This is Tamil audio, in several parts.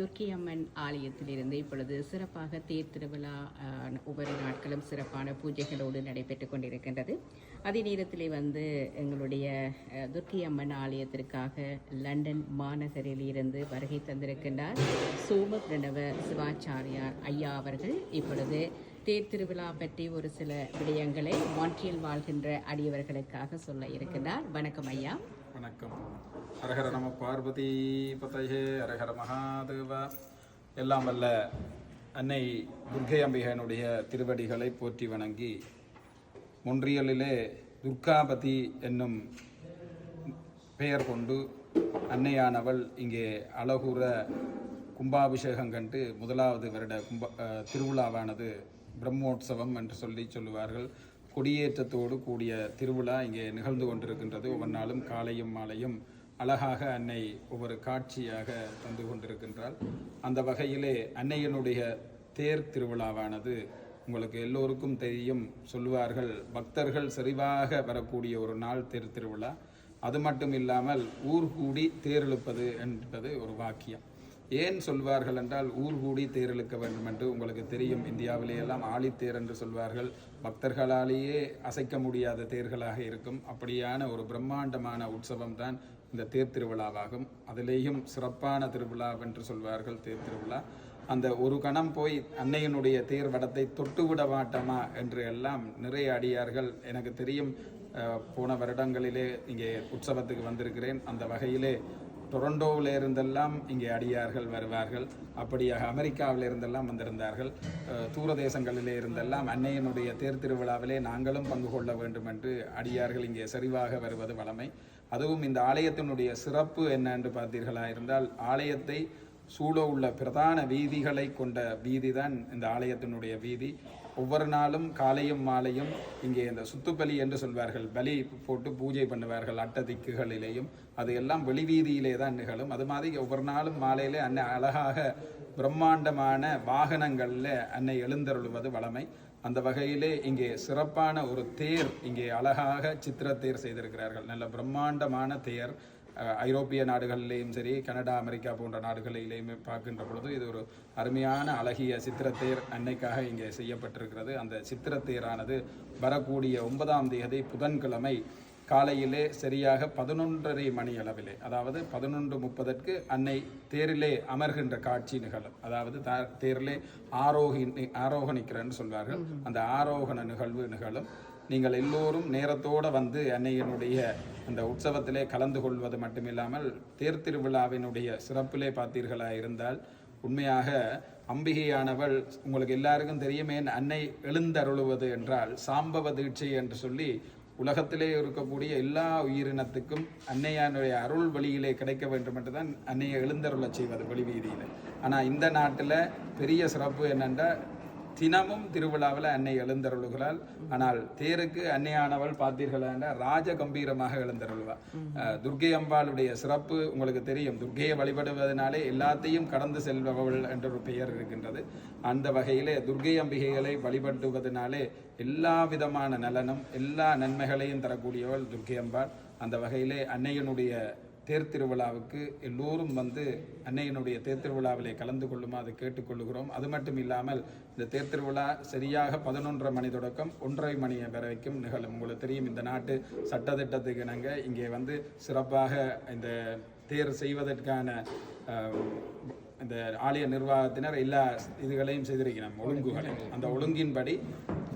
துர்க்கை அம்மன் ஆலயத்திலிருந்து இப்பொழுது சிறப்பாக தேர் திருவிழா ஒவ்வொரு நாட்களும் சிறப்பான பூஜைகளோடு நடைபெற்றுக் கொண்டிருக்கின்றது. அதே நேரத்தில் எங்களுடைய துர்க்கை அம்மன் ஆலயத்திற்காக லண்டன் மாநகரில் இருந்து வருகை தந்திருக்கின்றார் சோம பிரணவ சிவாச்சாரியார் ஐயா அவர்கள். இப்பொழுது தேர் திருவிழா பற்றி ஒரு சில விடயங்களை மான்ட்ரியல் வாழ்கின்ற அடியவர்களுக்காக சொல்ல இருக்கின்றார். வணக்கம் ஐயா. வணக்கம். அரஹர நம பார்வதி பதையே, அரஹர மகாதேவ. எல்லாம் வல்ல அன்னை துர்க்கை அம்பிகையினுடைய திருவடிகளை போற்றி வணங்கி, மொன்றியலிலே துர்காபதி என்னும் பெயர் கொண்டு அன்னையானவள் இங்கே அழகுற கும்பாபிஷேகம் கண்டு முதலாவது வருட திருவிழாவானது பிரம்மோற்சவம் என்று சொல்லுவார்கள். கொடியேற்றத்தோடு கூடிய திருவிழா இங்கே நிகழ்ந்து கொண்டிருக்கின்றது. ஒவ்வொரு நாளும் காலையும் மாலையும் அழகாக அன்னை ஒவ்வொரு காட்சியாக தந்து கொண்டிருக்கின்றாள். அந்த வகையிலே அன்னையினுடைய தேர் திருவிழாவானது உங்களுக்கு எல்லோருக்கும் தெரியும். சொல்லுவார்கள், பக்தர்கள் செறிவாக வரக்கூடிய ஒரு நாள் தேர் திருவிழா. அது மட்டும் இல்லாமல் ஊர் கூடி தேர் இழுப்பது என்பது ஒரு வாக்கியம். ஏன் சொல்வார்கள் என்றால், ஊர் கூடி தேர் இழுக்க வேண்டும் என்று உங்களுக்கு தெரியும். இந்தியாவிலேயெல்லாம் ஆழித்தேர் என்று சொல்வார்கள். பக்தர்களாலேயே அசைக்க முடியாத தேர்களாக இருக்கும். அப்படியான ஒரு பிரம்மாண்டமான உற்சவம் தான் இந்த தேர் திருவிழாவாகும். அதிலேயும் சிறப்பான திருவிழா என்று சொல்வார்கள் தேர் திருவிழா. அந்த ஒரு கணம் போய் அன்னையினுடைய தேர் வடத்தை தொட்டுவிட மாட்டோமா என்று எல்லாம் நிறைய அடியார்கள் எனக்கு தெரியும். போன வருடங்களிலே இங்கே உற்சவத்துக்கு வந்திருக்கிறேன். அந்த வகையிலே டொரண்டோவில் இருந்தெல்லாம் இங்கே அடியார்கள் வருவார்கள். அப்படியாக அமெரிக்காவில் இருந்தெல்லாம் வந்திருந்தார்கள். தூர தேசங்களிலே இருந்தெல்லாம் அன்னையினுடைய தேர் திருவிழாவிலே நாங்களும் பங்கு கொள்ள வேண்டும் என்று அடியார்கள் இங்கே சரிவாக வருவது வழமை. அதுவும் இந்த ஆலயத்தினுடைய சிறப்பு என்ன என்று பார்த்தீர்களா இருந்தால், ஆலயத்தை சூழ உள்ள பிரதான வீதிகளை கொண்ட வீதி தான் இந்த ஆலயத்தினுடைய வீதி. ஒவ்வொரு நாளும் காலையும் மாலையும் இங்கே இந்த சுத்துப்பலி என்று சொல்வார்கள், பலி போட்டு பூஜை பண்ணுவார்கள் அட்ட திக்குகளிலேயும். அது எல்லாம் வெளிவீதியிலே தான் நிகழும். அது மாதிரி ஒவ்வொரு நாளும் மாலையிலே அன்னை அழகாக பிரம்மாண்டமான வாகனங்களில் அன்னை எழுந்தருளுவது வழமை. அந்த வகையிலே இங்கே சிறப்பான ஒரு தேர் இங்கே அழகாக சித்திரத்தேர் செய்திருக்கிறார்கள். நல்ல பிரம்மாண்டமான தேர். ஐரோப்பிய நாடுகளிலேயும் சரி, கனடா, அமெரிக்கா போன்ற நாடுகளிலேயுமே பார்க்கின்ற பொழுது இது ஒரு அருமையான அழகிய சித்திரத்தேர் அன்னைக்காக இங்கே செய்யப்பட்டிருக்கிறது. அந்த சித்திரத்தேரானது வரக்கூடிய 9ஆம் தேதி புதன்கிழமை காலையிலே சரியாக 11:30 மணி அளவிலே, அதாவது 11:30 அன்னை தேரிலே அமர்கின்ற காட்சி நிகழும். அதாவது தேரிலே ஆரோகணிக்கிறன்னு சொல்வார்கள். அந்த ஆரோகண நிகழ்வு நிகழும். நீங்கள் எல்லோரும் நேரத்தோடு வந்து அன்னையினுடைய அந்த உற்சவத்திலே கலந்து கொள்வது மட்டுமில்லாமல், தேர் திருவிழாவினுடைய சிறப்பிலே பார்த்தீர்களா இருந்தால், உண்மையாக அம்பிகையானவள் உங்களுக்கு எல்லாருக்கும் தெரியுமே, அன்னை எழுந்தருளுவது என்றால் சாம்பவ தீட்சை என்று சொல்லி உலகத்திலே இருக்கக்கூடிய எல்லா உயிரினத்துக்கும் அன்னையானுடைய அருள் வழியிலே கிடைக்க வேண்டும் என்று தான் அன்னையை எழுந்தருள செய்வது வெளிவீதியில். ஆனால் இந்த நாட்டில் பெரிய சிறப்பு என்னென்றால், தினமும் திருவிழாவில் அன்னை எழுந்தருளுகிறாள். ஆனால் தேருக்கு அன்னையானவள் பார்த்தீர்கள் என்றால் ராஜ கம்பீரமாக எழுந்தருள்வாள். துர்க்கை அம்பாளுடைய சிறப்பு உங்களுக்கு தெரியும். துர்க்கையை வழிபடுவதனாலே எல்லாத்தையும் கடந்து செல்பவள் என்ற ஒரு பெயர் இருக்கின்றது. அந்த வகையிலே துர்க்கை அம்பிகைகளை வழிபடுவதனாலே எல்லா விதமான நலனும் எல்லா நன்மைகளையும் தரக்கூடியவள் துர்க்கை அம்பாள். அந்த வகையிலே அன்னையினுடைய தேர் திருவிழாவுக்கு எல்லோரும் வந்து அன்னையினுடைய தேர் திருவிழாவிலே கலந்து கொள்ளுமாறு கேட்டுக்கொள்ளுகிறோம். அது மட்டும் இல்லாமல் இந்த தேர் திருவிழா சரியாக 11:30 மணி தொடக்கம் 1:30 மணி வரைக்கும் நிகழும். உங்களுக்கு தெரியும், இந்த நாட்டு சட்டத்திட்டத்துக்கு இணங்க இங்கே வந்து சிறப்பாக இந்த தேர் செய்வதற்கான இந்த ஆலய நிர்வாகத்தினர் எல்லா இதுகளையும் செய்திருக்கிறோம், ஒழுங்குகளை. அந்த ஒழுங்கின்படி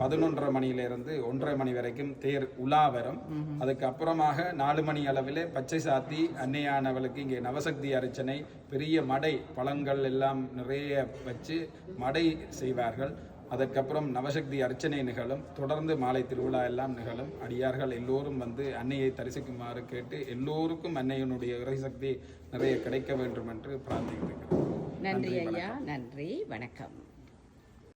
11:30 மணியிலிருந்து 1:30 மணி வரைக்கும் தேர் உலா வரும். அதுக்கு அப்புறமாக 4 மணி அளவில் பச்சை சாத்தி அன்னையானவளுக்கு இங்கே நவசக்தி அர்ச்சனை, பெரிய மடை, பழங்கள் எல்லாம் நிறைய வச்சு மடை செய்வார்கள். அதற்கப்புறம் நவசக்தி அர்ச்சனை நிகழும். தொடர்ந்து மாலை திருவிழா எல்லாம் நிகழும். அடியார்கள் எல்லோரும் வந்து அன்னையை தரிசிக்குமாறு கேட்டு எல்லோருக்கும் அன்னையினுடைய இறைசக்தி நிறைய கிடைக்க வேண்டும் என்று பிரார்த்திக்கிறேன். நன்றி ஐயா. நன்றி. வணக்கம்.